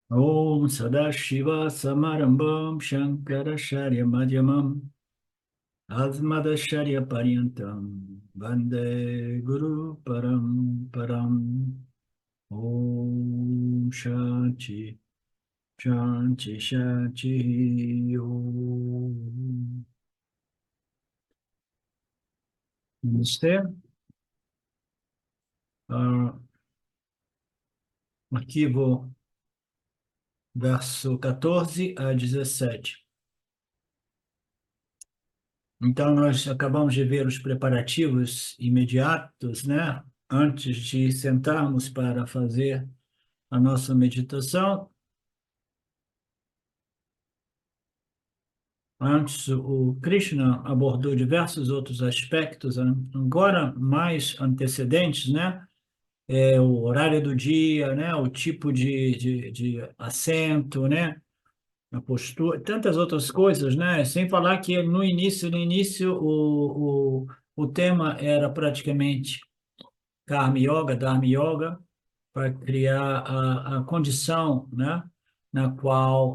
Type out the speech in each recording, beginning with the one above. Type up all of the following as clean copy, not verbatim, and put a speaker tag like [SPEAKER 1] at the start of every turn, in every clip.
[SPEAKER 1] Om Sadashiva Samarambam Shankaracharya Madhyamam Asmadacharya Paryantam Vande Guru Param. Om Shanti Shanti Shanti Om. Namastê. Ah, Arquivo verso 14 a 17. Então, nós acabamos de ver os preparativos imediatos, né? Antes de sentarmos para fazer a nossa meditação. Antes, o Krishna abordou diversos outros aspectos, agora mais antecedentes, né? O horário do dia, né? O tipo de assento, né? A postura, tantas outras coisas, né? Sem falar que no início, o tema era praticamente Karma Yoga, Dharma Yoga, para criar a condição, né, na qual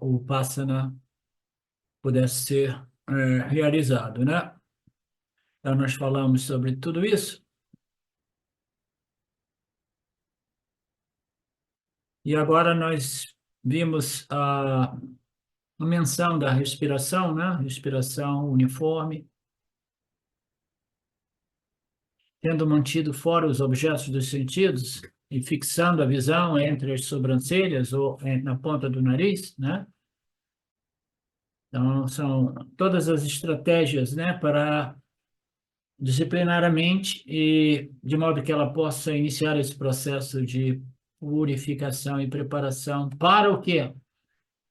[SPEAKER 1] o Vipassana pudesse ser realizado, né? Então, nós falamos sobre tudo isso, e agora nós vimos a menção da respiração, né? Respiração uniforme, tendo mantido fora os objetos dos sentidos e fixando a visão entre as sobrancelhas ou na ponta do nariz, né? Então, são todas as estratégias, né, para disciplinar a mente e de modo que ela possa iniciar esse processo de purificação e preparação para o quê?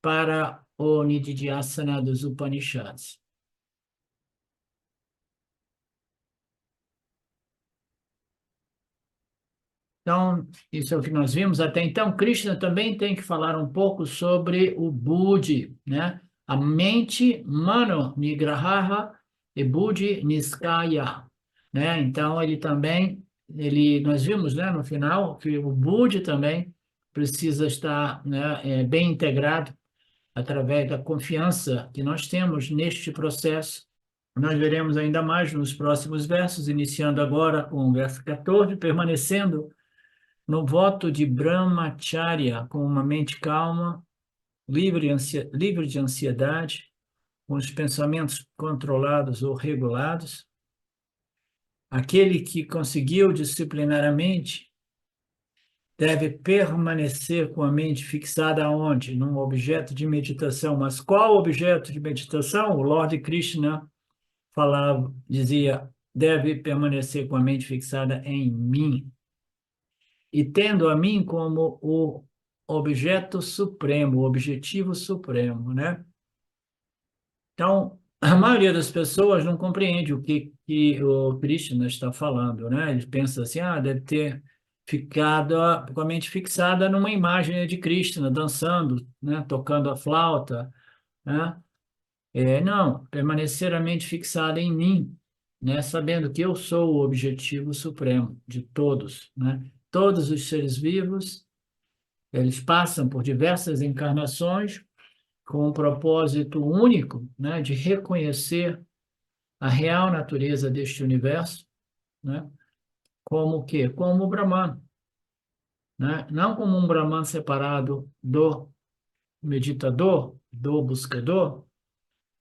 [SPEAKER 1] Para o Nididhyasana dos Upanishads. Então, isso é o que nós vimos até então. Krishna também tem que falar um pouco sobre o Buddhi, né? A mente, mano, nigraha e Buddhi, niskaya, né? Então, nós vimos, né, no final, que o Buddhi também precisa estar, né, bem integrado através da confiança que nós temos neste processo. Nós veremos ainda mais nos próximos versos, iniciando agora com o verso 14, permanecendo no voto de Brahmacharya, com uma mente calma, livre de ansiedade, com os pensamentos controlados ou regulados, aquele que conseguiu disciplinar a mente deve permanecer com a mente fixada aonde? Num objeto de meditação. Mas qual objeto de meditação? O Lord Krishna dizia, deve permanecer com a mente fixada em mim. E tendo a mim como o objeto supremo, o objetivo supremo, né? Então, a maioria das pessoas não compreende o que o Krishna está falando, né? Ele pensa assim, deve ter ficado com a mente fixada numa imagem de Krishna dançando, né? Tocando a flauta, né? Não, permanecer a mente fixada em mim, né? Sabendo que eu sou o objetivo supremo de todos, né? Todos os seres vivos, eles passam por diversas encarnações com um propósito único, né, de reconhecer a real natureza deste universo, né, como o quê? Como o Brahman, né? Não como um Brahman separado do meditador, do buscador,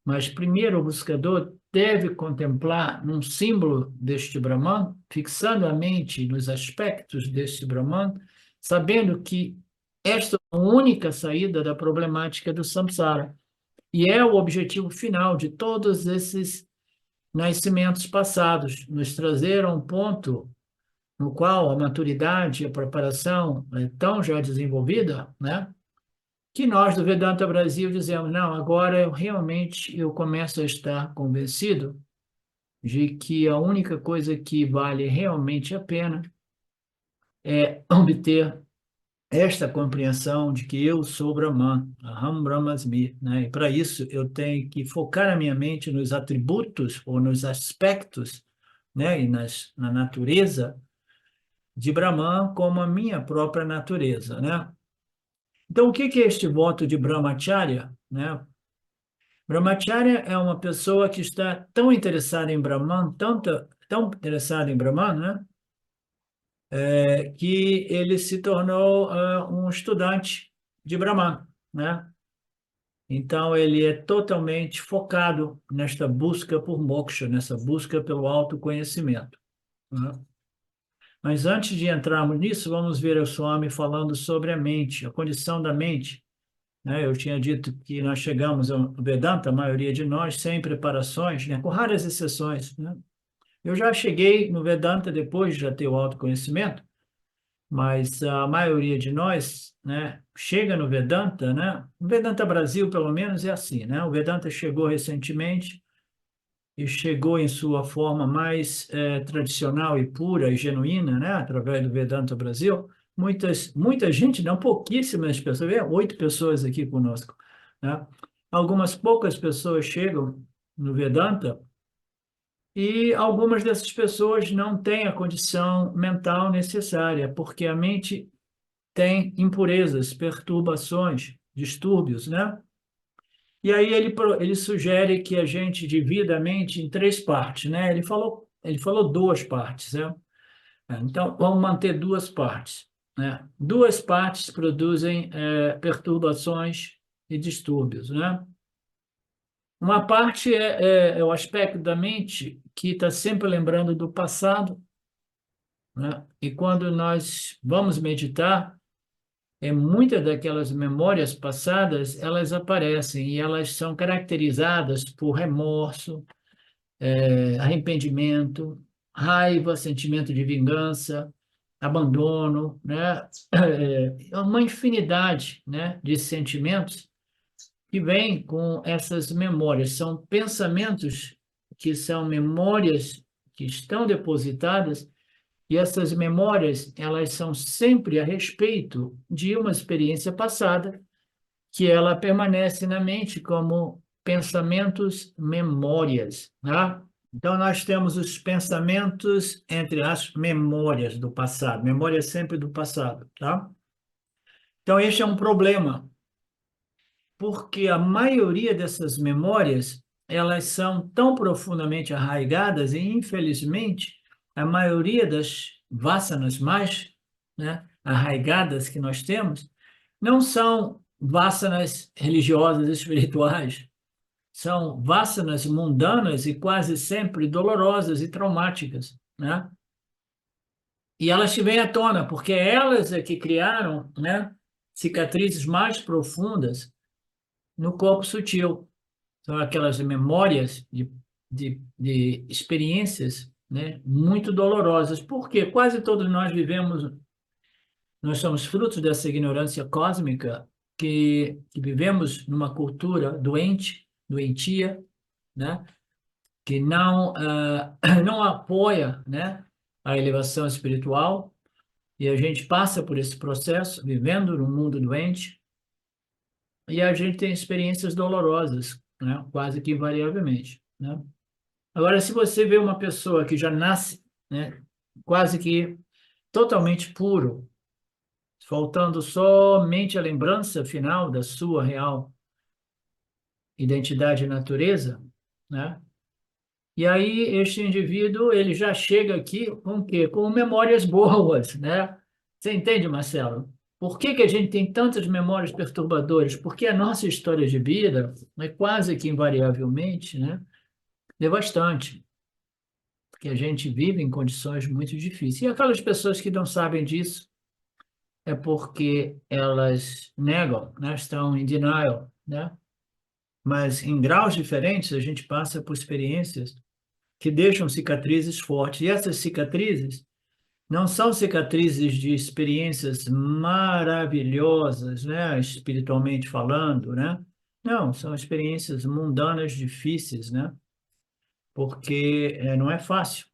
[SPEAKER 1] mas primeiro o buscador deve contemplar num símbolo deste Brahman, fixando a mente nos aspectos deste Brahman, sabendo que esta é a única saída da problemática do samsara. E é o objetivo final de todos esses nascimentos passados, nos trazer a um ponto no qual a maturidade e a preparação é tão já desenvolvida, né? Que nós do Vedanta Brasil dizemos, não, agora eu começo a estar convencido de que a única coisa que vale realmente a pena é obter esta compreensão de que eu sou Brahman, Aham Brahmasmi, né? E para isso eu tenho que focar a minha mente nos atributos ou nos aspectos, né? E na natureza de Brahman como a minha própria natureza, né? Então, o que que é este voto de Brahmacharya, né? Brahmacharya é uma pessoa que está tão interessada em Brahman, tão interessada em Brahman, né? Que ele se tornou um estudante de Brahman, né? Então, ele é totalmente focado nesta busca por moksha, nessa busca pelo autoconhecimento, né? Mas antes de entrarmos nisso, vamos ver o Swami falando sobre a mente, a condição da mente, né? Eu tinha dito que nós chegamos ao Vedanta, a maioria de nós, sem preparações, né? Com raras exceções, né? Eu já cheguei no Vedanta depois de já ter o autoconhecimento, mas a maioria de nós, né, chega no Vedanta, né? O Vedanta Brasil, pelo menos, é assim, né? O Vedanta chegou recentemente e chegou em sua forma mais tradicional e pura e genuína, né? Através do Vedanta Brasil. Muita gente, não pouquíssimas pessoas, 8 pessoas aqui conosco, né? Algumas poucas pessoas chegam no Vedanta e algumas dessas pessoas não têm a condição mental necessária, porque a mente tem impurezas, perturbações, distúrbios, né? E aí ele sugere que a gente divida a mente em 3 partes, né? Ele falou 2 partes, né? Então, vamos manter 2 partes, né? 2 partes produzem perturbações e distúrbios, né? Uma parte é o aspecto da mente que está sempre lembrando do passado, né? E quando nós vamos meditar, muitas daquelas memórias passadas, elas aparecem e elas são caracterizadas por remorso, arrependimento, raiva, sentimento de vingança, abandono, né? É uma infinidade, né, de sentimentos que vêm com essas memórias. São pensamentos que são memórias que estão depositadas e essas memórias, elas são sempre a respeito de uma experiência passada que ela permanece na mente como pensamentos, memórias, tá? Então, nós temos os pensamentos entre as memórias do passado, memória sempre do passado, tá? Então, este é um problema, porque a maioria dessas memórias, elas são tão profundamente arraigadas e, infelizmente, a maioria das vasanas mais, né, arraigadas que nós temos, não são vasanas religiosas, espirituais, são vasanas mundanas e quase sempre dolorosas e traumáticas, né? E elas te vêm à tona, porque elas é que criaram, né, cicatrizes mais profundas no corpo sutil. São aquelas memórias de experiências, né, muito dolorosas, porque quase todos nós vivemos, nós somos frutos dessa ignorância cósmica, que vivemos numa cultura doente, doentia, né, que não, não apoia, né, a elevação espiritual, e a gente passa por esse processo, vivendo num mundo doente, e a gente tem experiências dolorosas, né, quase que invariavelmente, né? Agora, se você vê uma pessoa que já nasce, né, quase que totalmente puro, faltando somente a lembrança final da sua real identidade e natureza, né? E aí este indivíduo, ele já chega aqui com o quê? Com memórias boas, né? Você entende, Marcelo? Por que que a gente tem tantas memórias perturbadoras? Porque a nossa história de vida é quase que invariavelmente, né, devastante, porque a gente vive em condições muito difíceis. E aquelas pessoas que não sabem disso é porque elas negam, né, estão em denial, né? Mas em graus diferentes a gente passa por experiências que deixam cicatrizes fortes. E essas cicatrizes não são cicatrizes de experiências maravilhosas, né, espiritualmente falando, né? Não, são experiências mundanas difíceis, né? Porque não é fácil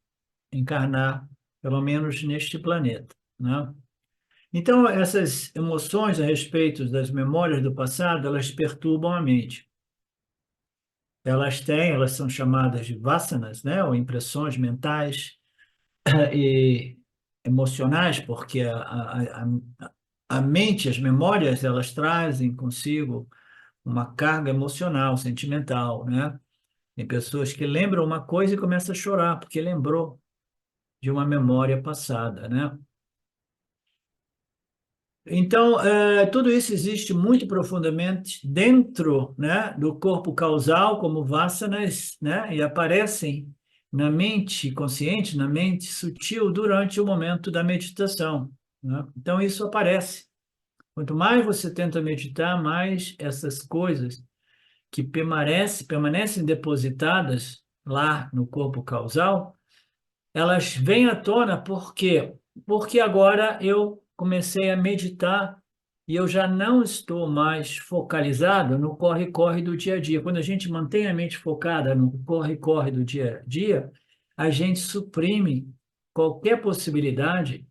[SPEAKER 1] encarnar, pelo menos neste planeta, né? Então, essas emoções a respeito das memórias do passado, elas perturbam a mente. Elas são chamadas de vasanas, né, ou impressões mentais, e emocionais, porque a mente, as memórias, elas trazem consigo uma carga emocional, sentimental, né? Tem pessoas que lembram uma coisa e começam a chorar porque lembrou de uma memória passada, né? Então, tudo isso existe muito profundamente dentro, né, do corpo causal, como vasanas, né, e aparecem na mente consciente, na mente sutil, durante o momento da meditação, né? Então, isso aparece. Quanto mais você tenta meditar, mais essas coisas que permanecem depositadas lá no corpo causal, elas vêm à tona por quê? Porque agora eu comecei a meditar e eu já não estou mais focalizado no corre-corre do dia a dia. Quando a gente mantém a mente focada no corre-corre do dia a dia, a gente suprime qualquer possibilidade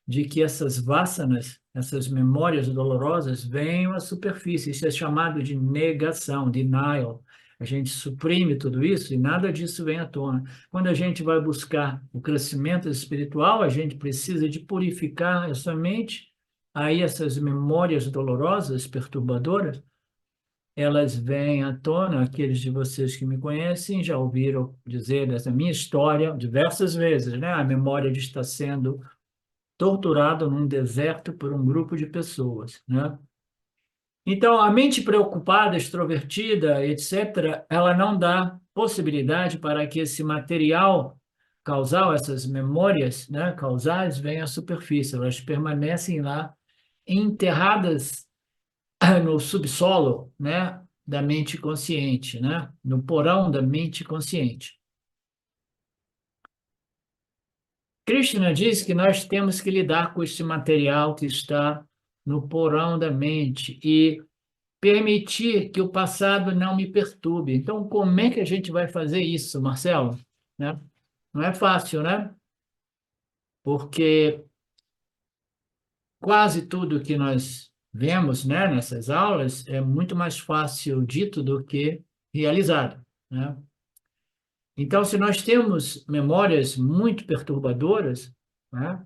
[SPEAKER 1] de que essas vasanas, essas memórias dolorosas, venham à superfície. Isso é chamado de negação, denial. A gente suprime tudo isso e nada disso vem à tona. Quando a gente vai buscar o crescimento espiritual, a gente precisa de purificar essa mente. Aí essas memórias dolorosas, perturbadoras, elas vêm à tona. Aqueles de vocês que me conhecem já ouviram dizer dessa minha história diversas vezes, né? A memória de estar sendo torturado num deserto por um grupo de pessoas, né? Então, a mente preocupada, extrovertida, etc., ela não dá possibilidade para que esse material causal, essas memórias, né, causais, venham à superfície. Elas permanecem lá enterradas no subsolo, né, da mente consciente, né, no porão da mente consciente. Krishna diz que nós temos que lidar com esse material que está no porão da mente e permitir que o passado não me perturbe. Então, como é que a gente vai fazer isso, Marcelo? Né? Não é fácil, né? Porque quase tudo que nós vemos, né, nessas aulas é muito mais fácil dito do que realizado, né? Então, se nós temos memórias muito perturbadoras, né,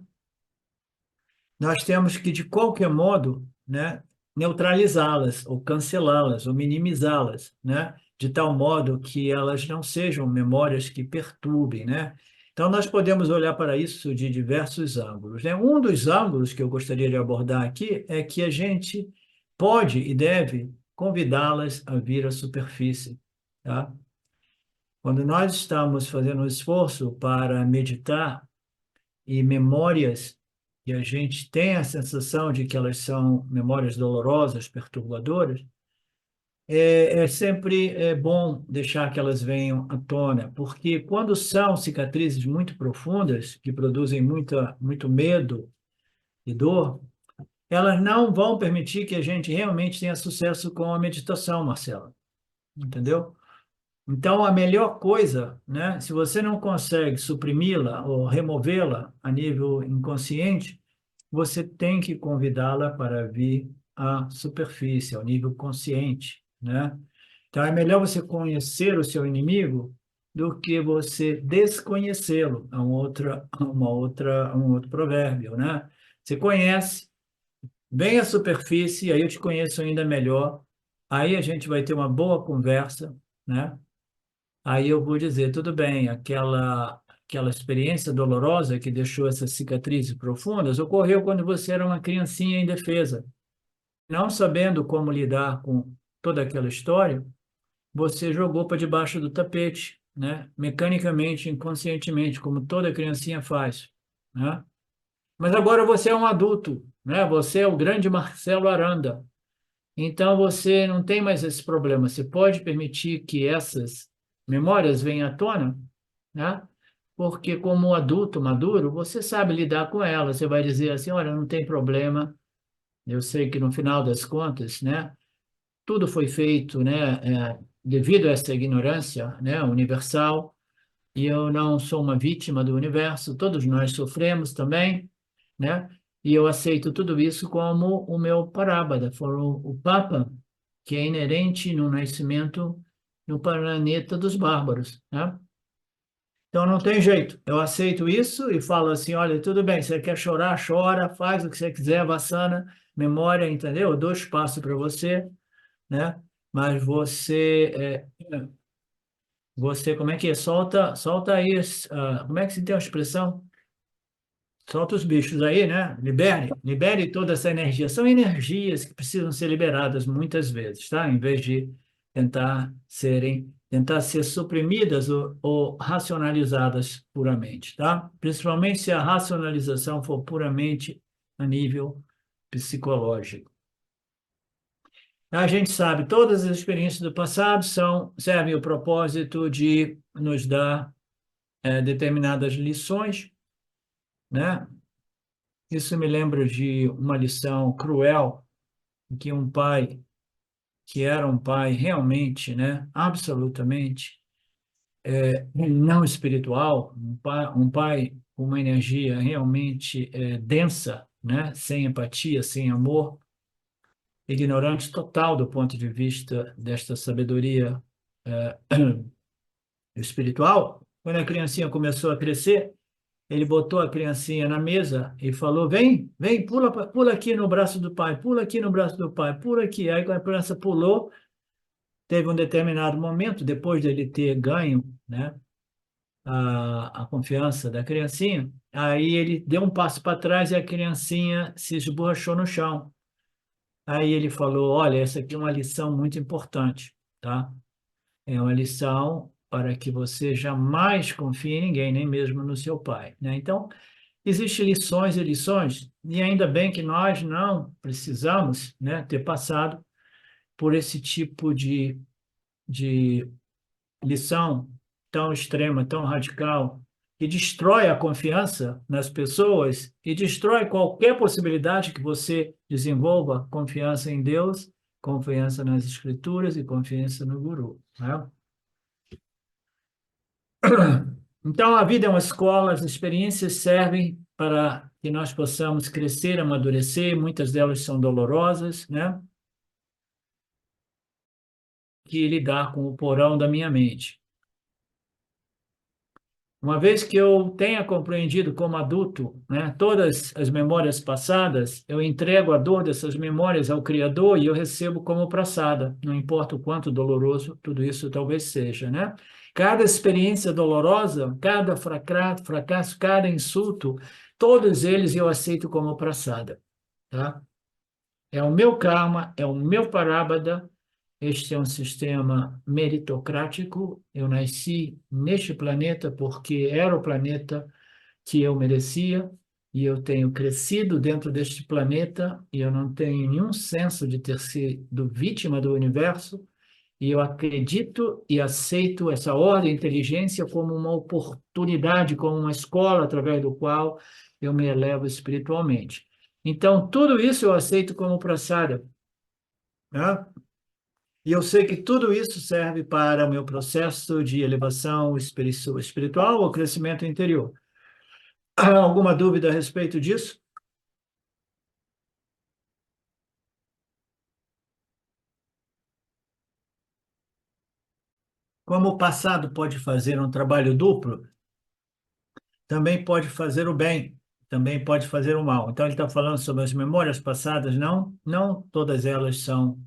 [SPEAKER 1] nós temos que, de qualquer modo, né, neutralizá-las, ou cancelá-las, ou minimizá-las, né, de tal modo que elas não sejam memórias que perturbem, né? Então, nós podemos olhar para isso de diversos ângulos, né? Um dos ângulos que eu gostaria de abordar aqui é que a gente pode e deve convidá-las a vir à superfície, tá? Quando nós estamos fazendo um esforço para meditar, e memórias que a gente tem a sensação de que elas são memórias dolorosas, perturbadoras, é sempre bom deixar que elas venham à tona, porque quando são cicatrizes muito profundas, que produzem muito medo e dor, elas não vão permitir que a gente realmente tenha sucesso com a meditação, Marcela. Entendeu? Então, a melhor coisa, né, se você não consegue suprimi-la ou removê-la a nível inconsciente, você tem que convidá-la para vir à superfície, ao nível consciente, né? Então, é melhor você conhecer o seu inimigo do que você desconhecê-lo. É um outro provérbio, né? Você conhece, vem à superfície, aí eu te conheço ainda melhor, aí a gente vai ter uma boa conversa, né? Aí eu vou dizer, tudo bem, aquela experiência dolorosa que deixou essas cicatrizes profundas ocorreu quando você era uma criancinha indefesa. Não sabendo como lidar com toda aquela história, você jogou para debaixo do tapete, né? Mecanicamente, inconscientemente, como toda criancinha faz, né? Mas agora você é um adulto, né? Você é o grande Marcelo Aranda. Então você não tem mais esse problema. Você pode permitir que essas memórias venham à tona, né? Porque como adulto maduro, você sabe lidar com elas. Você vai dizer assim, olha, não tem problema. Eu sei que no final das contas, né, tudo foi feito, né, devido a essa ignorância, né, universal, e eu não sou uma vítima do universo. Todos nós sofremos também, né? E eu aceito tudo isso como o meu parábada, for o Papa, que é inerente no nascimento no planeta dos bárbaros, né? Então não tem jeito. Eu aceito isso e falo assim: olha, tudo bem, você quer chorar, chora, faz o que você quiser, Vassana, memória, entendeu? Eu dou espaço para você, né? Mas você, como é que é? Solta aí, como é que se tem a expressão? Solta os bichos aí, né? Libere toda essa energia. São energias que precisam ser liberadas muitas vezes, tá? Em vez de tentar ser suprimidas ou racionalizadas puramente, tá? Principalmente se a racionalização for puramente a nível psicológico. A gente sabe, todas as experiências do passado servem o propósito de nos dar determinadas lições, né? Isso me lembra de uma lição cruel em que um pai, que era um pai realmente, né, absolutamente não espiritual, um pai com uma energia realmente densa, né, sem empatia, sem amor, ignorante total do ponto de vista desta sabedoria eh, espiritual. Quando a criancinha começou a crescer, ele botou a criancinha na mesa e falou: Vem, vem, pula aqui no braço do pai, pula aqui no braço do pai, pula aqui. Aí, quando a criança pulou, teve um determinado momento, depois dele ter ganho, né, a confiança da criancinha, aí ele deu um passo para trás e a criancinha se esborrachou no chão. Aí ele falou: Olha, essa aqui é uma lição muito importante, tá? É uma lição para que você jamais confie em ninguém, nem mesmo no seu pai, né? Então, existem lições e lições, e ainda bem que nós não precisamos, né, ter passado por esse tipo de lição tão extrema, tão radical, que destrói a confiança nas pessoas e destrói qualquer possibilidade que você desenvolva confiança em Deus, confiança nas Escrituras e confiança no Guru, né? Então, a vida é uma escola, as experiências servem para que nós possamos crescer, amadurecer, muitas delas são dolorosas, né? Que lidar com o porão da minha mente. Uma vez que eu tenha compreendido como adulto, né, todas as memórias passadas, eu entrego a dor dessas memórias ao Criador e eu recebo como praçada, não importa o quanto doloroso tudo isso talvez seja, né? Cada experiência dolorosa, cada fracasso, cada insulto, todos eles eu aceito como praçada, tá? É o meu karma, é o meu parábada. Este é um sistema meritocrático. Eu nasci neste planeta porque era o planeta que eu merecia, e eu tenho crescido dentro deste planeta, e eu não tenho nenhum senso de ter sido vítima do universo, e eu acredito e aceito essa ordem de inteligência como uma oportunidade, como uma escola através do qual eu me elevo espiritualmente. Então, tudo isso eu aceito como prasada, né? E eu sei que tudo isso serve para o meu processo de elevação espiritual ou crescimento interior. Há alguma dúvida a respeito disso? Como o passado pode fazer um trabalho duplo, também pode fazer o bem, também pode fazer o mal. Então, ele está falando sobre as memórias passadas, não todas elas são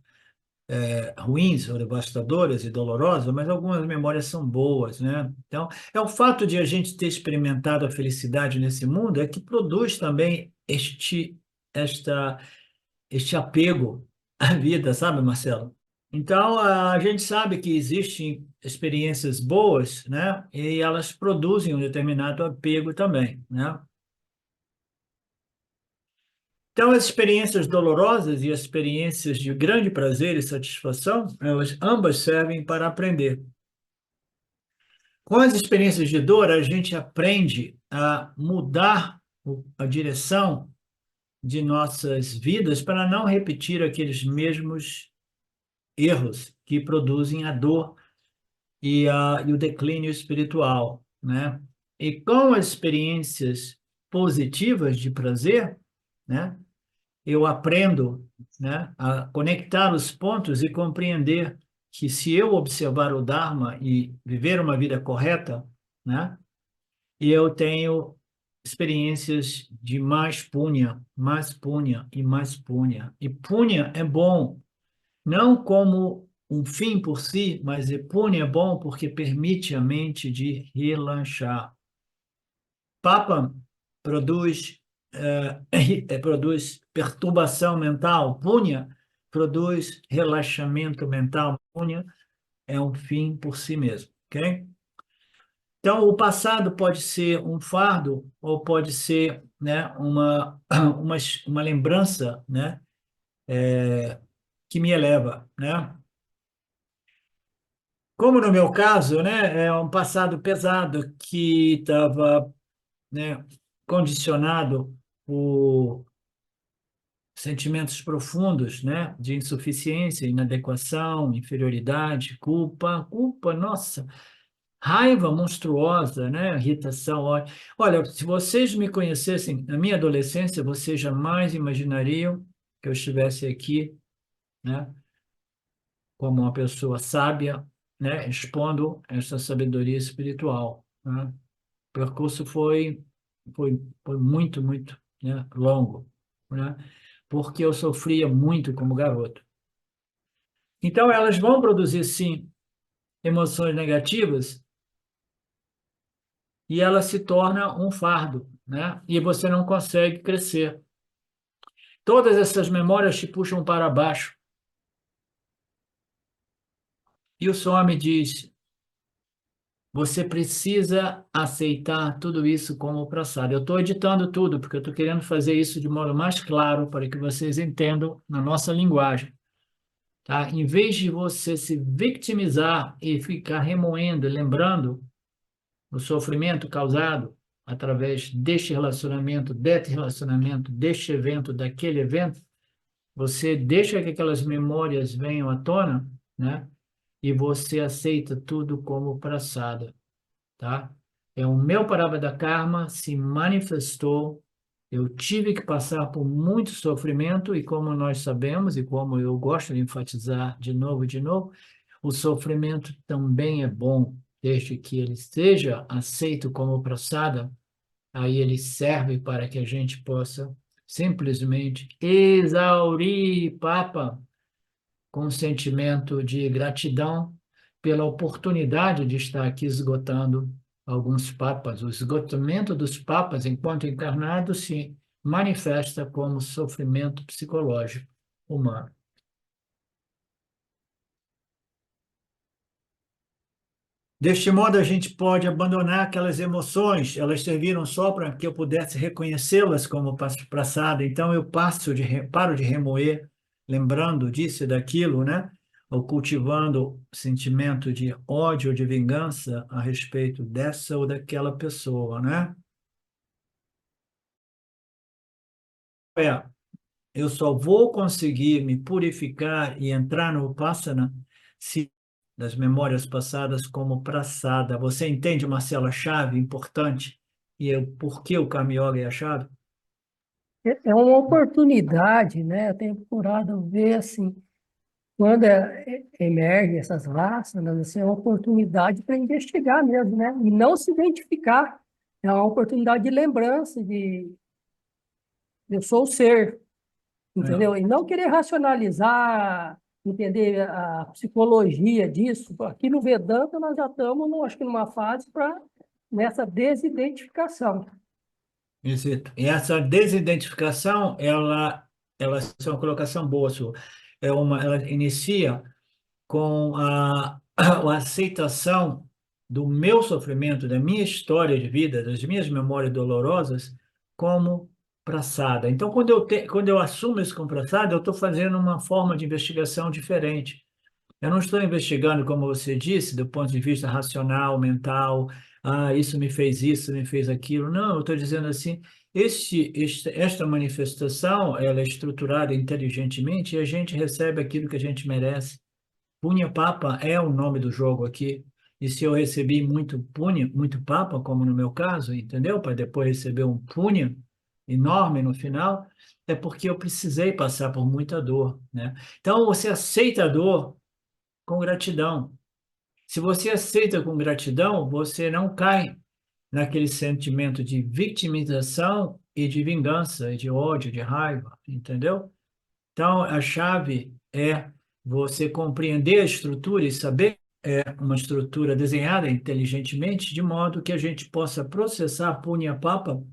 [SPEAKER 1] ruins ou devastadoras e dolorosas, mas algumas memórias são boas, né? Então, é o fato de a gente ter experimentado a felicidade nesse mundo é que produz também este apego à vida, sabe, Marcelo? Então, a gente sabe que existem experiências boas, né? E elas produzem um determinado apego também, né? Então, as experiências dolorosas e as experiências de grande prazer e satisfação, elas ambas servem para aprender. Com as experiências de dor, a gente aprende a mudar a direção de nossas vidas para não repetir aqueles mesmos erros que produzem a dor e o declínio espiritual, né? E com as experiências positivas de prazer, né, eu aprendo, né, a conectar os pontos e compreender que se eu observar o Dharma e viver uma vida correta, né, e eu tenho experiências de mais punha e mais punha. E punha é bom, não como um fim por si, mas punha é bom porque permite a mente de relaxar. Papa produz, produz perturbação mental, punha produz relaxamento mental, punha é um fim por si mesmo, ok? Então, o passado pode ser um fardo ou pode ser, né, uma lembrança, né, que me eleva, né? Como no meu caso, né, é um passado pesado que estava, né, condicionado por sentimentos profundos, né, de insuficiência, inadequação, inferioridade, culpa, nossa, raiva monstruosa, né? Irritação, ódio. Olha, se vocês me conhecessem na minha adolescência, vocês jamais imaginariam que eu estivesse aqui, né? Como uma pessoa sábia, né? Expondo essa sabedoria espiritual, né? O percurso foi muito, né? Longo, né? Porque eu sofria muito como garoto. Então, elas vão produzir, sim, emoções negativas, e ela se torna um fardo, né? E você não consegue crescer. Todas essas memórias te puxam para baixo. E o Swami me diz: você precisa aceitar tudo isso como passado. Eu estou editando tudo, porque eu estou querendo fazer isso de modo mais claro para que vocês entendam na nossa linguagem. Tá? Em vez de você se vitimizar e ficar remoendo, lembrando o sofrimento causado através deste relacionamento, deste evento, daquele evento, você deixa que aquelas memórias venham à tona, né? E você aceita tudo como passado, tá? É o meu Parabada Karma se manifestou, eu tive que passar por muito sofrimento e como nós sabemos e como eu gosto de enfatizar de novo, o sofrimento também é bom, desde que ele seja aceito como prasada, aí ele serve para que a gente possa simplesmente exaurir, Papa, com um sentimento de gratidão pela oportunidade de estar aqui esgotando alguns papas. O esgotamento dos papas, enquanto encarnados, se manifesta como sofrimento psicológico humano. Deste modo, a gente pode abandonar aquelas emoções, elas serviram só para que eu pudesse reconhecê-las como passado, então eu paro de remoer, lembrando disso e daquilo, né? Ou cultivando sentimento de ódio ou de vingança a respeito dessa ou daquela pessoa, né? É, eu só vou conseguir me purificar e entrar no Vipassana se das memórias passadas como praçada. Você entende, Marcelo, a chave importante e por que o Karma Yoga é a chave?
[SPEAKER 2] É uma oportunidade, né? Eu tenho procurado ver assim, quando emergem essas raças, assim, é uma oportunidade para investigar mesmo, né? E não se identificar. É uma oportunidade de lembrança de eu sou o ser,
[SPEAKER 1] É,
[SPEAKER 2] entendeu? E não querer racionalizar, entender a psicologia disso. Aqui no Vedanta nós já estamos, acho que numa fase para nessa desidentificação.
[SPEAKER 1] e essa desidentificação, ela é uma colocação boa sua. Ela inicia com a aceitação do meu sofrimento, da minha história de vida, das minhas memórias dolorosas, como praçada. Então, quando eu assumo isso como praçada, eu estou fazendo uma forma de investigação diferente. Eu não estou investigando, como você disse, do ponto de vista racional, mental, isso, me fez aquilo. Não, eu estou dizendo assim, esta manifestação, ela é estruturada inteligentemente e a gente recebe aquilo que a gente merece. Punha Papa é o nome do jogo aqui. E se eu recebi muito punha, muito Papa, como no meu caso, entendeu? Para depois receber um punha enorme no final, é porque eu precisei passar por muita dor, né? Então você aceita a dor com gratidão. Se você aceita com gratidão, você não cai naquele sentimento de vitimização e de vingança, e de ódio, de raiva, entendeu? Então, a chave é você compreender a estrutura e saber uma estrutura desenhada inteligentemente, de modo que a gente possa processar Punya Papa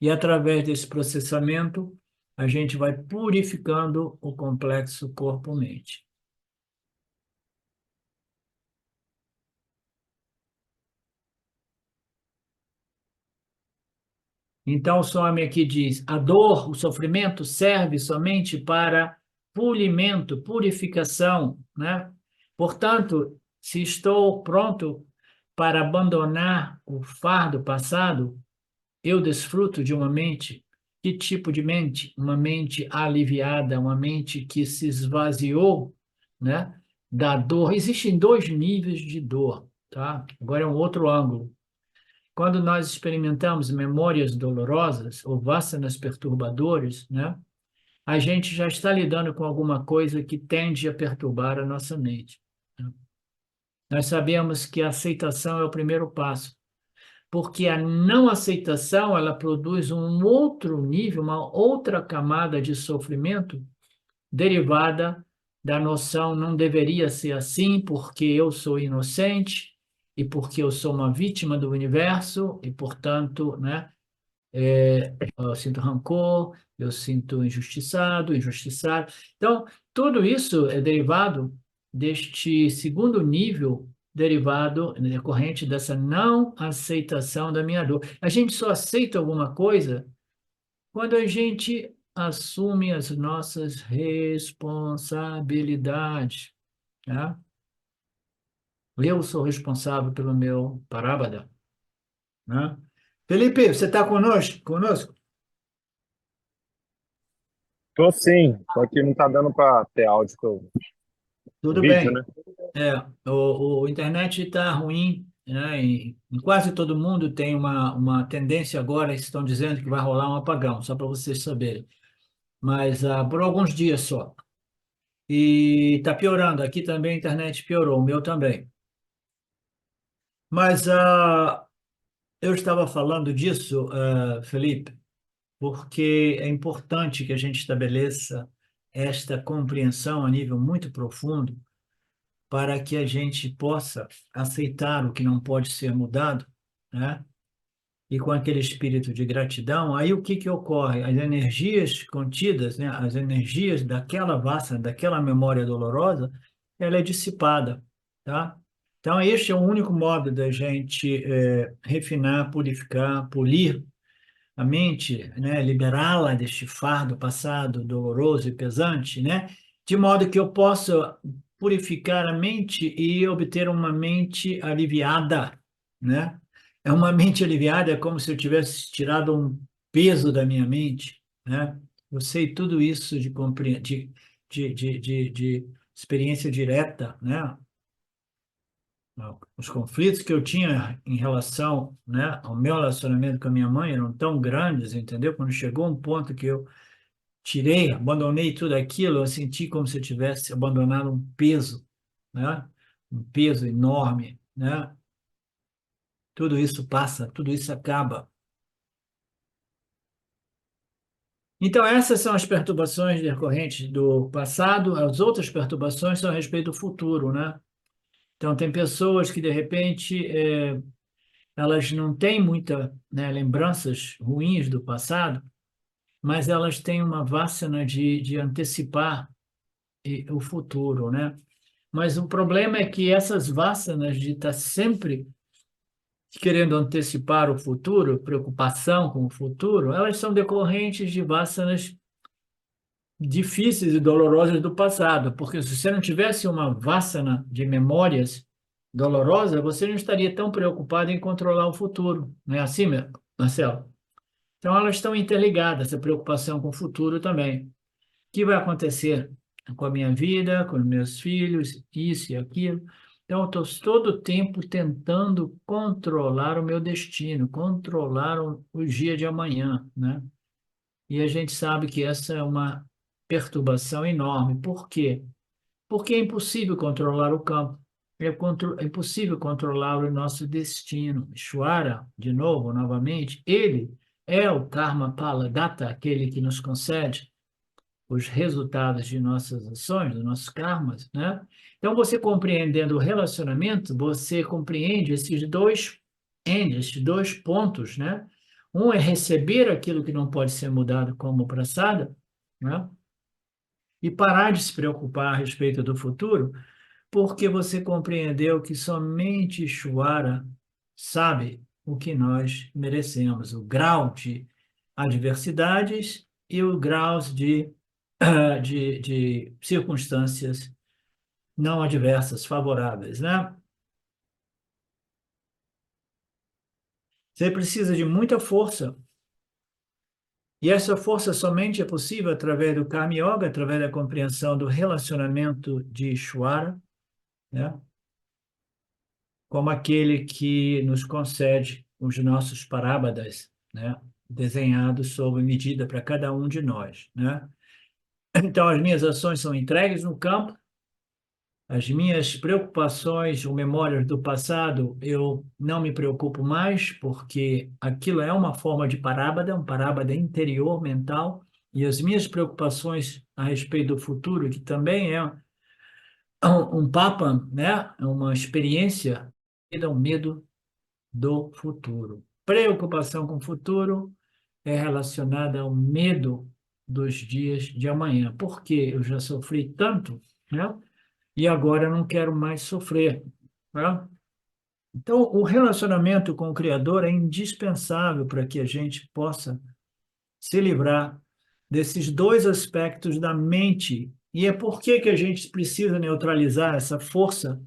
[SPEAKER 1] e, através desse processamento, a gente vai purificando o complexo corpo-mente. Então, o Swami aqui diz: a dor, o sofrimento serve somente para polimento, purificação, né? Portanto, se estou pronto para abandonar o fardo passado, eu desfruto de uma mente. Que tipo de mente? Uma mente aliviada, uma mente que se esvaziou, né, da dor. Existem dois níveis de dor, tá? Agora é um outro ângulo. Quando nós experimentamos memórias dolorosas ou vasanas perturbadoras, né, a gente já está lidando com alguma coisa que tende a perturbar a nossa mente, né? Nós sabemos que a aceitação é o primeiro passo, porque a não aceitação, ela produz um outro nível, uma outra camada de sofrimento derivada da noção não deveria ser assim, porque eu sou inocente e porque eu sou uma vítima do universo e, portanto, né, eu sinto rancor, eu sinto injustiçado, injustiçado. Então, tudo isso é derivado deste segundo nível, derivado, decorrente dessa não aceitação da minha dor. A gente só aceita alguma coisa quando a gente assume as nossas responsabilidades, né? Eu sou responsável pelo meu parábada, né? Felipe, você está conosco? Conosco?
[SPEAKER 3] Tô sim, só que não tá dando para ter áudio com
[SPEAKER 1] Tudo
[SPEAKER 3] vídeo,
[SPEAKER 1] bem.
[SPEAKER 3] né?
[SPEAKER 1] É, o internet está ruim, né? Em quase todo mundo tem uma tendência agora, estão dizendo que vai rolar um apagão, só para vocês saberem. Mas por alguns dias só. E está piorando. Aqui também a internet piorou, o meu também. Mas eu estava falando disso, Felipe, porque é importante que a gente estabeleça esta compreensão a nível muito profundo para que a gente possa aceitar o que não pode ser mudado, né? E com aquele espírito de gratidão, aí o que que ocorre? As energias contidas, né? As energias daquela vassana, daquela memória dolorosa, ela é dissipada, tá? Então, este é o único modo da gente refinar, purificar, polir a mente, né, liberá-la deste fardo passado doloroso e pesante, né, de modo que eu possa purificar a mente e obter uma mente aliviada, né? É uma mente aliviada, é como se eu tivesse tirado um peso da minha mente, né? Eu sei tudo isso de experiência direta, né? Os conflitos que eu tinha em relação, né, ao meu relacionamento com a minha mãe eram tão grandes, entendeu? Quando chegou um ponto que eu tirei, abandonei tudo aquilo, eu senti como se eu tivesse abandonado um peso, né? Um peso enorme, né? Tudo isso passa, tudo isso acaba. Então, essas são as perturbações decorrentes do passado, as outras perturbações são a respeito do futuro, né? Então, tem pessoas que, de repente, elas não têm muita, né, lembranças ruins do passado, mas elas têm uma vássana de antecipar o futuro, né? Mas o problema é que essas vássanas de estar sempre querendo antecipar o futuro, preocupação com o futuro, elas são decorrentes de vássanas difíceis e dolorosas do passado, porque se você não tivesse uma vássana de memórias dolorosa, você não estaria tão preocupado em controlar o futuro, não é assim, Marcelo? Então, elas estão interligadas, essa preocupação com o futuro também. O que vai acontecer com a minha vida, com os meus filhos, isso e aquilo. Então, eu estou todo o tempo tentando controlar o meu destino, controlar o dia de amanhã, né? E a gente sabe que essa é uma perturbação enorme. Por quê? Porque é impossível controlar o campo. é impossível controlar o nosso destino. Ishvara, de novo, novamente, ele é o Karma Pala Data, aquele que nos concede os resultados de nossas ações, dos nossos karmas, né? Então, você compreendendo o relacionamento, você compreende esses dois pontos, né? Um é receber aquilo que não pode ser mudado como prasada, né? E parar de se preocupar a respeito do futuro, porque você compreendeu que somente Ishvara sabe o que nós merecemos, o grau de adversidades e o grau de circunstâncias não adversas, favoráveis, né? Você precisa de muita força, e essa força somente é possível através do Karma Yoga, através da compreensão do relacionamento de Ishvara, né? Como aquele que nos concede os nossos parábadas, né? Desenhados sob medida para cada um de nós, né? Então, as minhas ações são entregues no campo, as minhas preocupações ou memórias do passado, eu não me preocupo mais, porque aquilo é uma forma de parábada, um parábada interior mental, e as minhas preocupações a respeito do futuro, que também é um papa, né? É uma experiência, é um medo do futuro. Preocupação com o futuro é relacionada ao medo dos dias de amanhã, porque eu já sofri tanto, né? E agora eu não quero mais sofrer, né? Então, o relacionamento com o Criador é indispensável para que a gente possa se livrar desses dois aspectos da mente. E é por que a gente precisa neutralizar essa força,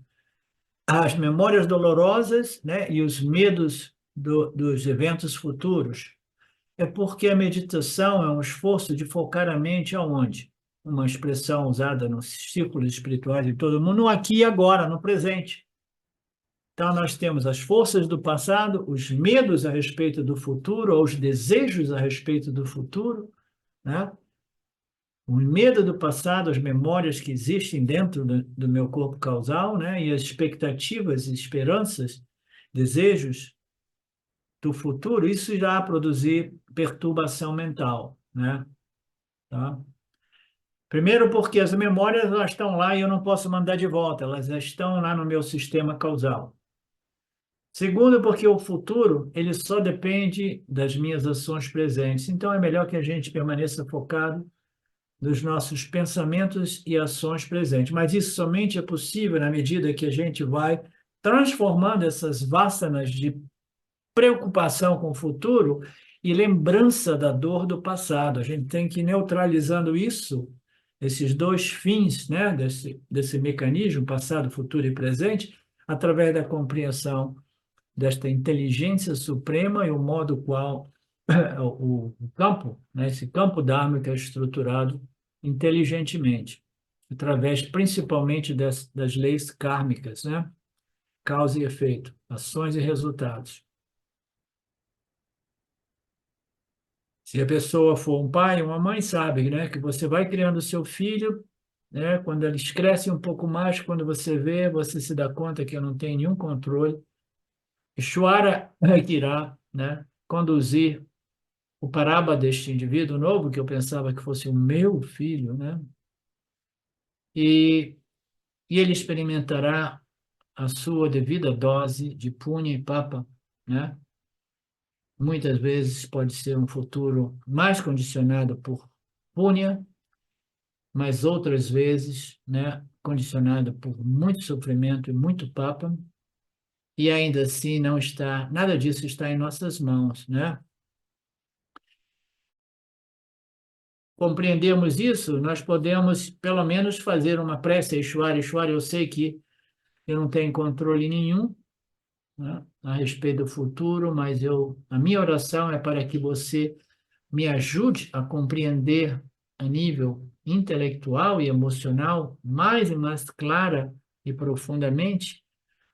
[SPEAKER 1] as memórias dolorosas, né, e os medos dos eventos futuros. É porque a meditação é um esforço de focar a mente aonde? Uma expressão usada nos círculos espirituais de todo mundo, no aqui e agora, no presente. Então, nós temos as forças do passado, os medos a respeito do futuro, ou os desejos a respeito do futuro, né? O medo do passado, as memórias que existem dentro do meu corpo causal, né? E as expectativas, esperanças, desejos do futuro, isso irá produzir perturbação mental, né? Tá? Primeiro porque as memórias elas estão lá e eu não posso mandar de volta, elas já estão lá no meu sistema causal. Segundo, porque o futuro ele só depende das minhas ações presentes. Então é melhor que a gente permaneça focado nos nossos pensamentos e ações presentes. Mas isso somente é possível na medida que a gente vai transformando essas vássanas de preocupação com o futuro e lembrança da dor do passado. A gente tem que ir neutralizando isso, esses dois fins, né, desse mecanismo, passado, futuro e presente, através da compreensão desta inteligência suprema e o modo qual o campo, né, esse campo dharmica é estruturado inteligentemente, através principalmente das leis kármicas, né? Causa e efeito, ações e resultados. Se a pessoa for um pai, uma mãe, sabe, né, que você vai criando o seu filho, né, quando eles crescem um pouco mais, quando você vê, você se dá conta que não tem nenhum controle. Ishvara é que irá, né, conduzir o parába deste indivíduo novo, que eu pensava que fosse o meu filho, né, e, e ele experimentará a sua devida dose de punha e papa, né? Muitas vezes pode ser um futuro mais condicionado por punha, mas outras vezes, né, condicionado por muito sofrimento e muito papa, e ainda assim não está, nada disso está em nossas mãos, né? Compreendemos isso, nós podemos pelo menos fazer uma prece a Ishvara. Ishvara, eu sei que eu não tenho controle nenhum, né, a respeito do futuro, mas a minha oração é para que você me ajude a compreender a nível intelectual e emocional mais e mais clara e profundamente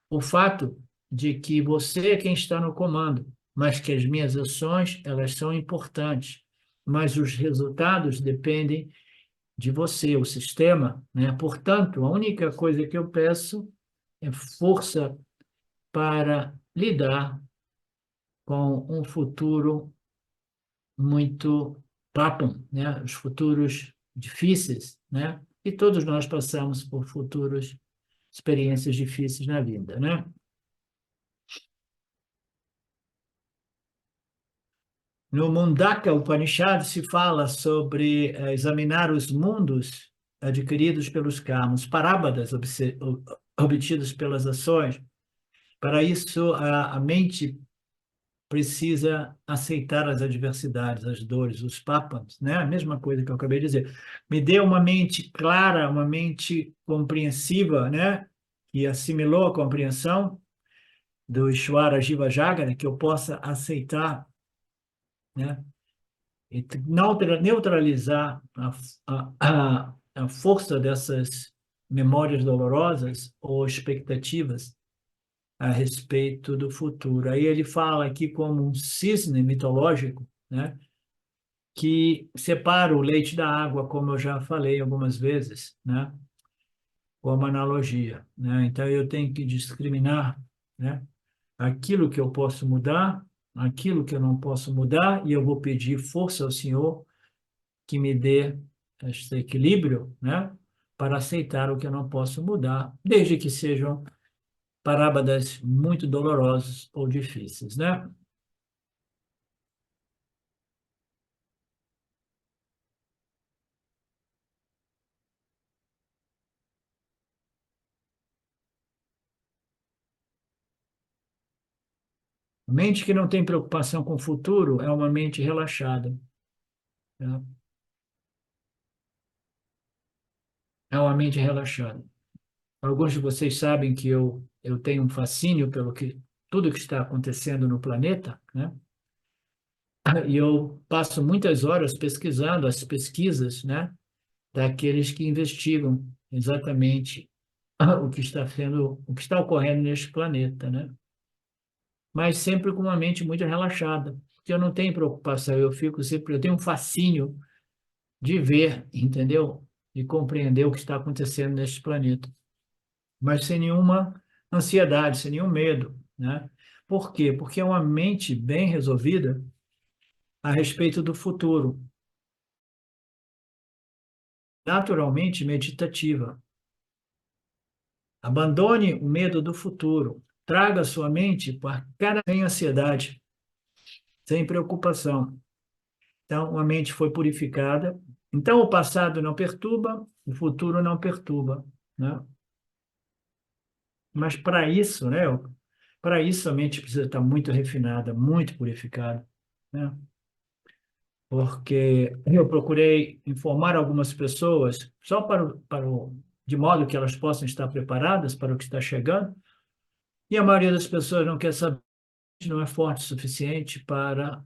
[SPEAKER 1] o fato de que você é quem está no comando, mas que as minhas ações, elas são importantes, mas os resultados dependem de você, o sistema, né? Portanto, a única coisa que eu peço é força para lidar com um futuro muito papam, né? Os futuros difíceis, né? E todos nós passamos por futuros experiências difíceis na vida, né? No Mundaka Upanishad se fala sobre examinar os mundos adquiridos pelos karmas, parábadas obtidos pelas ações. Para isso, a mente precisa aceitar as adversidades, as dores, os papams, né? A mesma coisa que eu acabei de dizer. Me dê uma mente clara, uma mente compreensiva, né? Que assimilou a compreensão do Ishvara Jiva Jagana, que eu possa aceitar, né? E neutralizar a força dessas memórias dolorosas ou expectativas a respeito do futuro. Aí ele fala aqui como um cisne mitológico, né, que separa o leite da água, como eu já falei algumas vezes, né, como analogia, né? Então eu tenho que discriminar, né, aquilo que eu posso mudar, aquilo que eu não posso mudar, e eu vou pedir força ao Senhor que me dê este equilíbrio, né, para aceitar o que eu não posso mudar, desde que sejam parábadas muito dolorosos ou difíceis, né? Mente que não tem preocupação com o futuro é uma mente relaxada, né? É uma mente relaxada. Alguns de vocês sabem que eu tenho um fascínio pelo que tudo que está acontecendo no planeta, né? E eu passo muitas horas pesquisando as pesquisas, né, daqueles que investigam exatamente o que está ocorrendo neste planeta, né? Mas sempre com uma mente muito relaxada, porque eu não tenho preocupação, eu tenho um fascínio de ver, entendeu? De compreender o que está acontecendo neste planeta, mas sem nenhuma ansiedade, sem nenhum medo, né? Por quê? Porque é uma mente bem resolvida a respeito do futuro, naturalmente meditativa. Abandone o medo do futuro. Traga sua mente para cada sem ansiedade, sem preocupação. Então, a mente foi purificada. Então, o passado não perturba, o futuro não perturba, né? Mas para isso, né? Para isso a mente precisa estar muito refinada, muito purificada, né? Porque eu procurei informar algumas pessoas só de modo que elas possam estar preparadas para o que está chegando, e a maioria das pessoas não quer saber, não é forte o suficiente para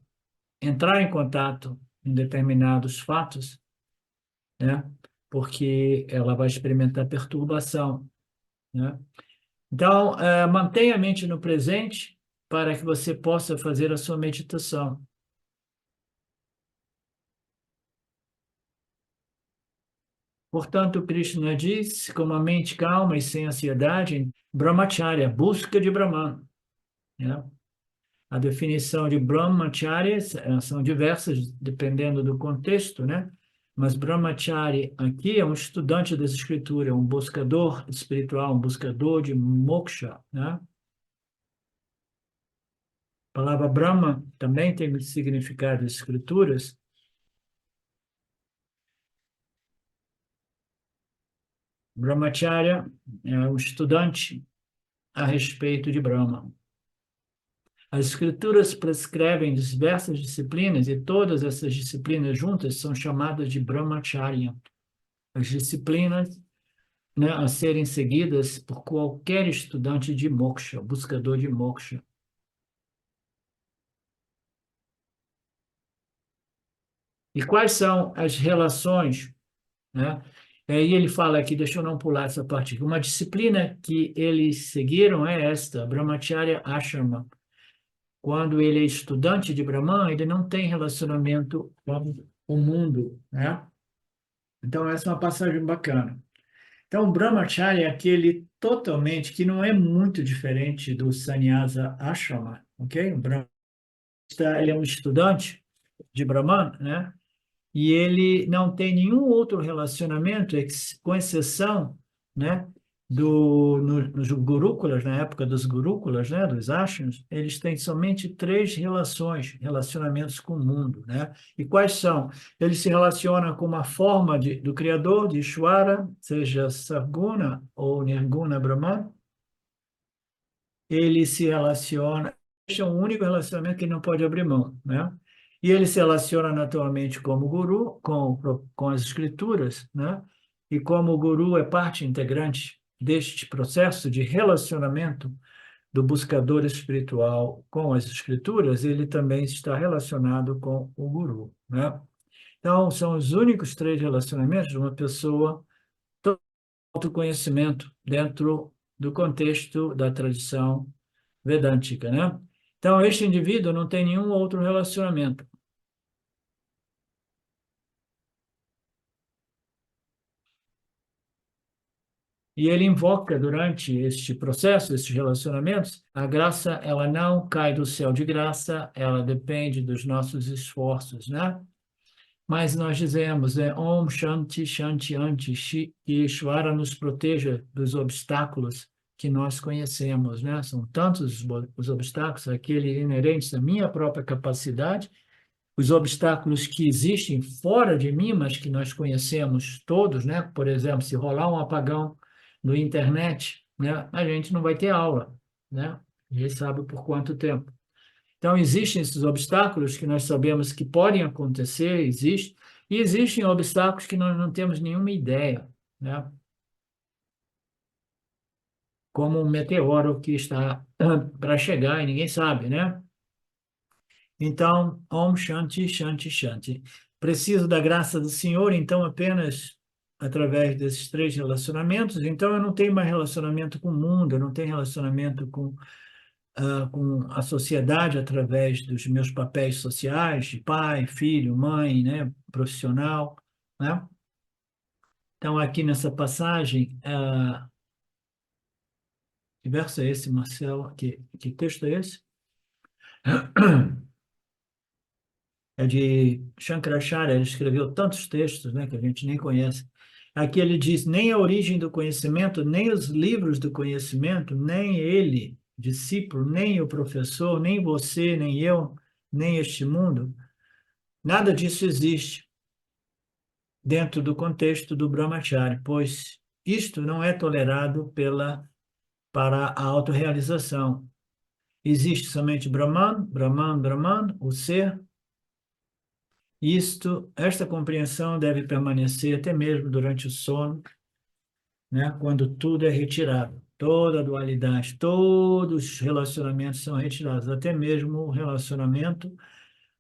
[SPEAKER 1] entrar em contato em determinados fatos, né? Porque ela vai experimentar perturbação, né? Então, mantenha a mente no presente para que você possa fazer a sua meditação. Portanto, Krishna diz, com uma mente calma e sem ansiedade, Brahmacharya, busca de Brahman, né? A definição de Brahmacharya são diversas, dependendo do contexto, né? Mas Brahmachari aqui é um estudante das escrituras, um buscador espiritual, um buscador de moksha, né? A palavra Brahma também tem significado das escrituras. Brahmacharya é um estudante a respeito de Brahma. As escrituras prescrevem diversas disciplinas e todas essas disciplinas juntas são chamadas de Brahmacharya. As disciplinas, né, a serem seguidas por qualquer estudante de moksha, buscador de moksha. E quais são as relações, né? Aí ele fala aqui, deixa eu não pular essa parte aqui. Uma disciplina que eles seguiram é esta, Brahmacharya Ashrama. Quando ele é estudante de Brahman, ele não tem relacionamento com o mundo, né? Então, essa é uma passagem bacana. Então, o Brahmacharya é aquele totalmente que não é muito diferente do Sannyasa Ashrama, ok? O Brahmacharya, ele é um estudante de Brahman, né? E ele não tem nenhum outro relacionamento, com exceção, né, nos Gurukulas, na época dos Gurukulas, né, dos ashrams, eles têm somente três relacionamentos com o mundo, né? E quais são? Eles se relacionam com uma forma do Criador, de Ishvara, seja Sarguna ou Nirguna Brahman. Ele se relaciona, este é o único relacionamento que ele não pode abrir mão, né? E ele se relaciona naturalmente como guru, com as escrituras, né? E como o guru é parte integrante deste processo de relacionamento do buscador espiritual com as escrituras, ele também está relacionado com o guru, né? Então, são os únicos três relacionamentos de uma pessoa com autoconhecimento dentro do contexto da tradição vedântica, né? Então, este indivíduo não tem nenhum outro relacionamento. E ele invoca durante este processo, esses relacionamentos, a graça, ela não cai do céu de graça, ela depende dos nossos esforços, né? Mas nós dizemos, Om Shanti Shanti Anti, que Ishvara nos proteja dos obstáculos que nós conhecemos, né? São tantos os obstáculos, aqueles inerentes à minha própria capacidade, os obstáculos que existem fora de mim, mas que nós conhecemos todos, né? Por exemplo, se rolar um apagão no internet, né? A gente não vai ter aula, né? Ninguém sabe por quanto tempo. Então, existem esses obstáculos que nós sabemos que podem acontecer, e existem obstáculos que nós não temos nenhuma ideia, né? Como um meteoro que está para chegar e ninguém sabe, né? Então, Om Shanti, Shanti, Shanti. Preciso da graça do Senhor, então, apenas através desses três relacionamentos. Então, eu não tenho mais relacionamento com o mundo, eu não tenho relacionamento com a sociedade através dos meus papéis sociais, de pai, filho, mãe, né, profissional, né? Então, aqui nessa passagem, que verso é esse, Marcelo? Que texto é esse? É de Shankaracharya, ele escreveu tantos textos, né, que a gente nem conhece. Aqui ele diz: nem a origem do conhecimento, nem os livros do conhecimento, nem ele, discípulo, nem o professor, nem você, nem eu, nem este mundo, nada disso existe dentro do contexto do Brahmacharya, pois isto não é tolerado para a autorrealização. Existe somente Brahman, Brahman, Brahman, o ser. Esta compreensão deve permanecer até mesmo durante o sono, né? Quando tudo é retirado, toda a dualidade, todos os relacionamentos são retirados, até mesmo o relacionamento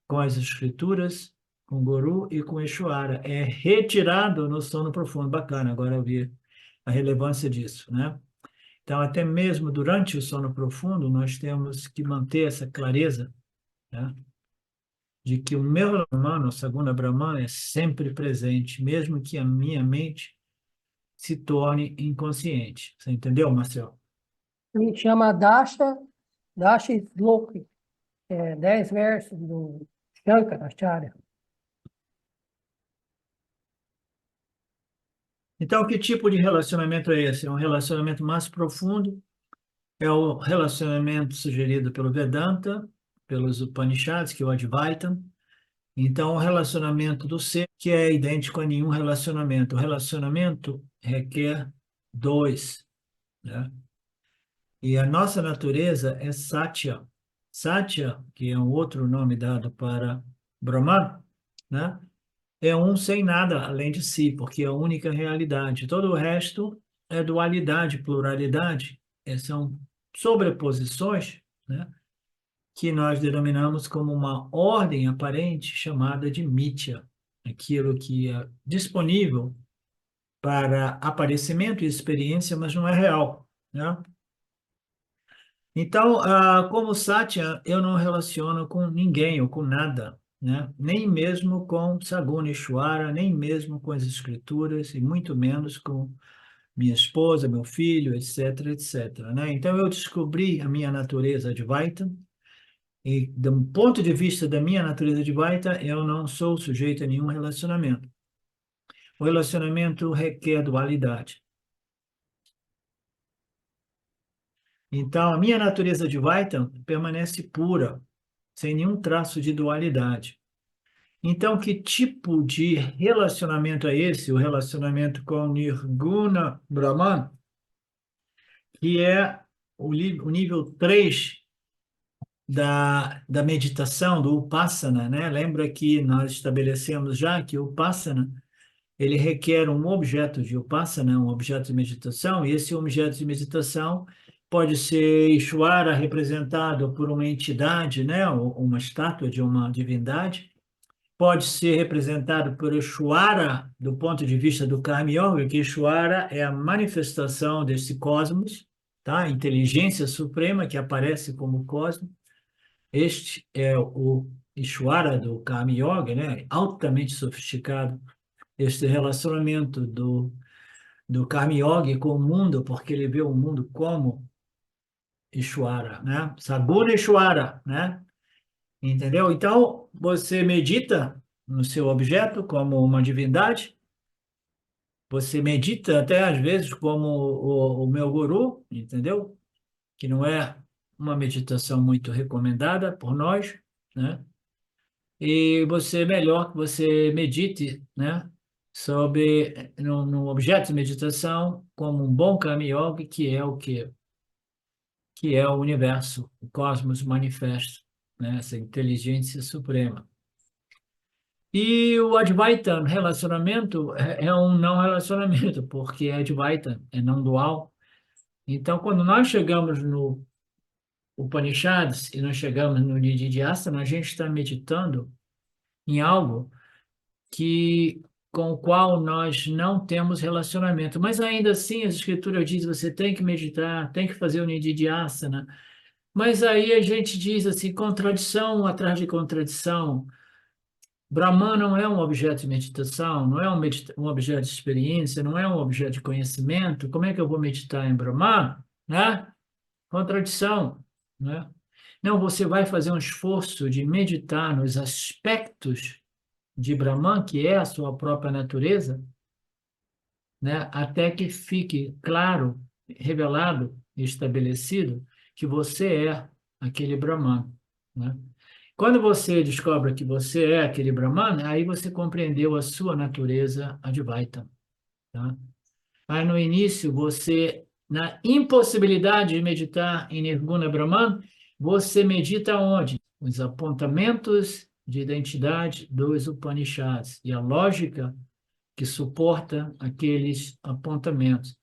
[SPEAKER 1] com as escrituras, com o Guru e com Ishvara, é retirado no sono profundo. Bacana, agora eu vi a relevância disso, né? Então, até mesmo durante o sono profundo, nós temos que manter essa clareza, né? De que o meu Brahman, o Saguna Brahman, é sempre presente, mesmo que a minha mente se torne inconsciente. Você entendeu, Marcelo?
[SPEAKER 2] A gente chama Dasha Sloka, 10 versos do Shankaracharya.
[SPEAKER 1] Então, que tipo de relacionamento é esse? É um relacionamento mais profundo, é o relacionamento sugerido pelo Vedanta, pelos Upanishads, que é o Advaita. Então, o relacionamento do ser, que é idêntico a nenhum relacionamento. O relacionamento requer dois, né? E a nossa natureza é Satya. Satya, que é um outro nome dado para Brahman, né? É um sem nada além de si, porque é a única realidade. Todo o resto é dualidade, pluralidade. São sobreposições, né? Que nós denominamos como uma ordem aparente chamada de Mithya, aquilo que é disponível para aparecimento e experiência, mas não é real, né? Então, como Satya, eu não relaciono com ninguém ou com nada, né? Nem mesmo com Saguna Ishvara, nem mesmo com as escrituras, e muito menos com minha esposa, meu filho, etc, etc, né? Então, eu descobri a minha natureza Advaita, e, do ponto de vista da minha natureza Advaita, eu não sou sujeito a nenhum relacionamento. O relacionamento requer dualidade. Então, a minha natureza Advaita permanece pura, sem nenhum traço de dualidade. Então, que tipo de relacionamento é esse? O relacionamento com Nirguna Brahman, que é o nível 3 da meditação, do Upasana, né? Lembra que nós estabelecemos já que o Upasana, ele requer um objeto de Upasana, um objeto de meditação, e esse objeto de meditação pode ser Ishvara representado por uma entidade, né? Ou uma estátua de uma divindade, pode ser representado por Ishvara do ponto de vista do Karma Yoga, que Ishvara é a manifestação desse cosmos, tá? A inteligência suprema que aparece como cosmos. Este é o Ishvara do Karma Yoga, né? Altamente sofisticado. Este relacionamento do Karma Yoga com o mundo, porque ele vê o mundo como Ishvara, né? Saguna Ishvara, né? Entendeu? Então, você medita no seu objeto como uma divindade, você medita até às vezes como o meu guru, entendeu? Que não é uma meditação muito recomendada por nós, né? E você, melhor que você medite, né? Sobre no objeto de meditação como um bom Karma Yoga, que é o quê? Que é o universo, o cosmos manifesto, né? Essa inteligência suprema. E o Advaita relacionamento é um não relacionamento, porque é Advaita, é não dual. Então, quando nós chegamos no Upanishads e nós chegamos no Nididhyasana, a gente está meditando em algo que com o qual nós não temos relacionamento. Mas ainda assim, as escrituras dizem você tem que meditar, tem que fazer o Nididhyasana. Mas aí a gente diz assim, contradição atrás de contradição. Brahman não é um objeto de meditação, não é um objeto de experiência, não é um objeto de conhecimento. Como é que eu vou meditar em Brahman? Né? Contradição, né? Não, você vai fazer um esforço de meditar nos aspectos de Brahman, que é a sua própria natureza, né? Até que fique claro, revelado e estabelecido que você é aquele Brahman, né? Quando você descobre que você é aquele Brahman, aí você compreendeu a sua natureza Advaita, tá? Aí no início, você, na impossibilidade de meditar em Nirguna Brahman, você medita onde? Os apontamentos de identidade dos Upanishads e a lógica que suporta aqueles apontamentos,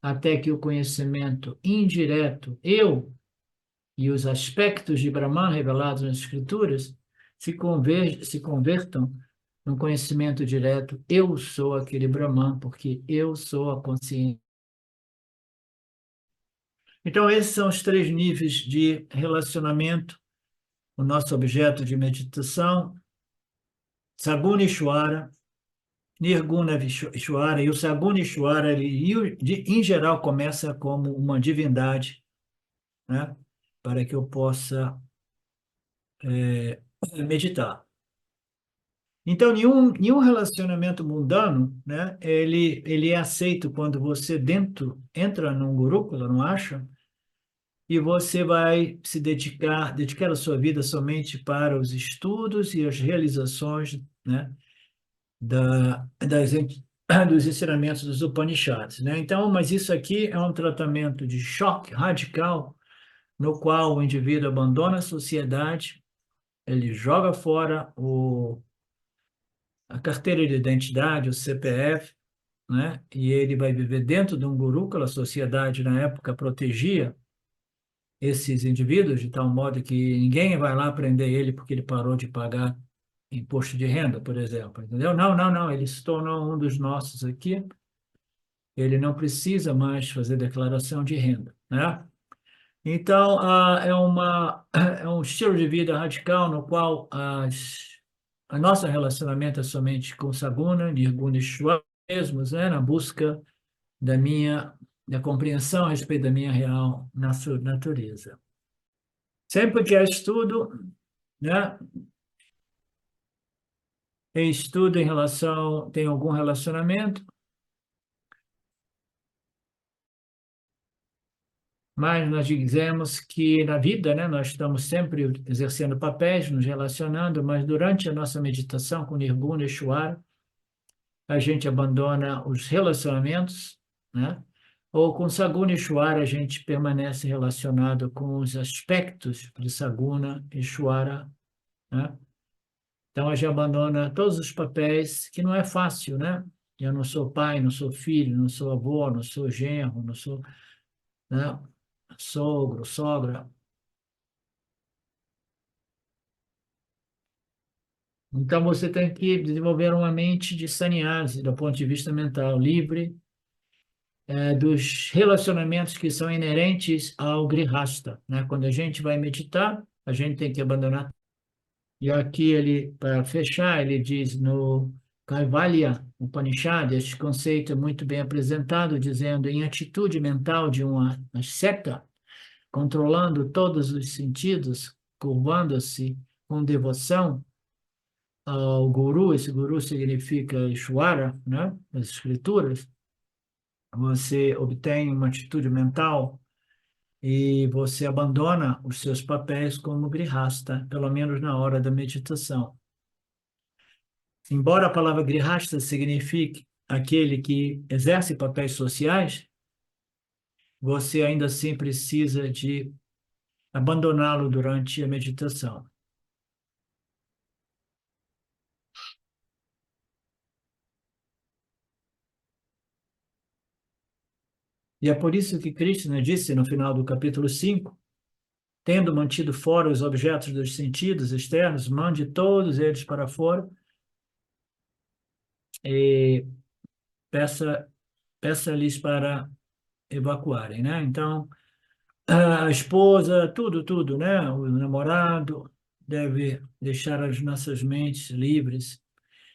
[SPEAKER 1] até que o conhecimento indireto, eu, e os aspectos de Brahman revelados nas Escrituras se convertam no conhecimento direto. Eu sou aquele Brahman, porque eu sou a consciência. Então, esses são os 3 níveis de relacionamento. O nosso objeto de meditação, Saguna Ishvara, Nirguna Ishvara, e o Saguna Ishvara, ele, em geral, começa como uma divindade, né? Para que eu possa meditar. Então, nenhum relacionamento mundano, né, ele é aceito quando você entra num gurukula, não acha? E você vai se dedicar a sua vida somente para os estudos e as realizações, né, dos ensinamentos dos Upanishads, né? Então, mas isso aqui é um tratamento de choque radical, no qual o indivíduo abandona a sociedade, ele joga fora a carteira de identidade, o CPF, né? E ele vai viver dentro de um gurukula. A sociedade, na época, protegia esses indivíduos de tal modo que ninguém vai lá prender ele porque ele parou de pagar imposto de renda, por exemplo, entendeu? Não, não, não, ele se tornou um dos nossos aqui, ele não precisa mais fazer declaração de renda, né? Então, é um estilo de vida radical no qual a nosso relacionamento é somente com Saguna, Nirguna e Ishvara mesmos, né? Na busca da compreensão a respeito da minha real natureza. Sempre que há estudo, né? Em estudo em relação, tem algum relacionamento, mas nós dizemos que na vida, né, nós estamos sempre exercendo papéis, nos relacionando, mas durante a nossa meditação com Nirguna Ishvara, a gente abandona os relacionamentos, né? Ou com Saguna Ishvara, a gente permanece relacionado com os aspectos de Saguna Ishvara, né? Então, a gente abandona todos os papéis, que não é fácil, né? Eu não sou pai, não sou filho, não sou avô, não sou genro, não sou, né, sogro, sogra. Então, você tem que desenvolver uma mente de sannyasi, do ponto de vista mental, livre, dos relacionamentos que são inerentes ao grihasta, né? Quando a gente vai meditar, a gente tem que abandonar. E aqui ele, para fechar, ele diz no Kaivalya Upanishad, este conceito é muito bem apresentado, dizendo em atitude mental de uma asceta, controlando todos os sentidos, curvando-se com devoção ao guru, esse guru significa Ishvara, né, nas escrituras, você obtém uma atitude mental e você abandona os seus papéis como grihasta, pelo menos na hora da meditação. Embora a palavra grihasta signifique aquele que exerce papéis sociais, você ainda assim precisa de abandoná-lo durante a meditação. E é por isso que Krishna disse no final do capítulo 5, tendo mantido fora os objetos dos sentidos externos, mande todos eles para fora e peça-lhes para evacuarem, né? Então, a esposa, tudo, né? O namorado deve deixar as nossas mentes livres,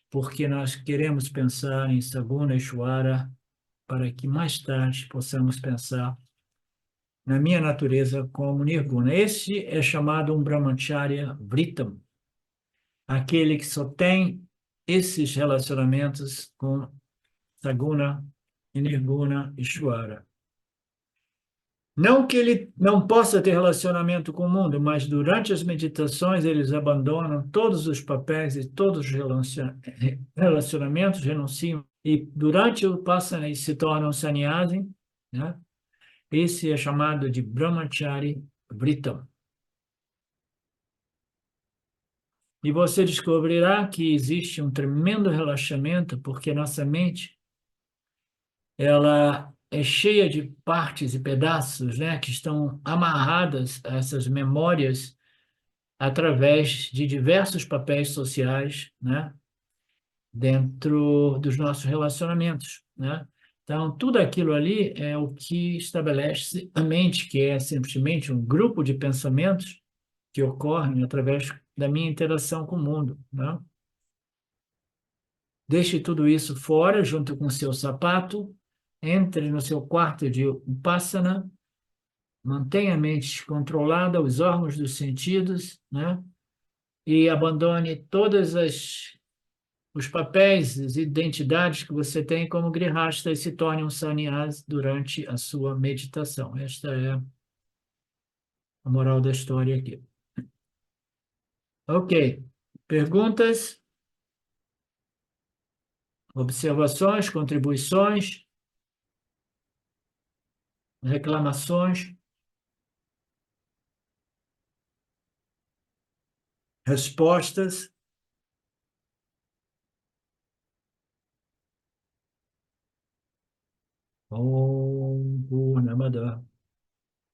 [SPEAKER 1] porque nós queremos pensar em Saguna Ishvara para que mais tarde possamos pensar na minha natureza como Nirguna. Este é chamado um Brahmacharya Vritam, aquele que só tem esses relacionamentos com Saguna e Nirguna Ishvara. Não que ele não possa ter relacionamento com o mundo, mas durante as meditações eles abandonam todos os papéis e todos os relacionamentos, renunciam. E durante o Vipassana eles se tornam sannyasi, né? Esse é chamado de Brahmachari Vritam. E você descobrirá que existe um tremendo relaxamento, porque nossa mente ela é cheia de partes e pedaços, né, que estão amarradas a essas memórias através de diversos papéis sociais, né, dentro dos nossos relacionamentos, né? Então, tudo aquilo ali é o que estabelece a mente, que é simplesmente um grupo de pensamentos que ocorrem através da minha interação com o mundo, né? Deixe tudo isso fora, junto com o seu sapato, entre no seu quarto de Vipassana, mantenha a mente controlada, os órgãos dos sentidos, né? E abandone todas os papéis, as identidades que você tem como grihasta e se torne um sannyasi durante a sua meditação. Esta é a moral da história aqui. Ok. Perguntas? Observações? Contribuições? Reclamações? Respostas? Om Purnamada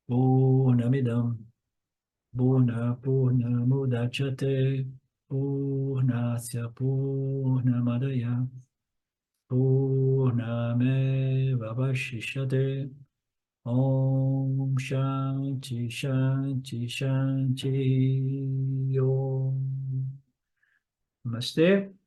[SPEAKER 1] Purnamidam Purnamudachyate Purnasya Purnamadaya Purnamevavashishyate Om Shanti Shanti Shanti Om Namaste.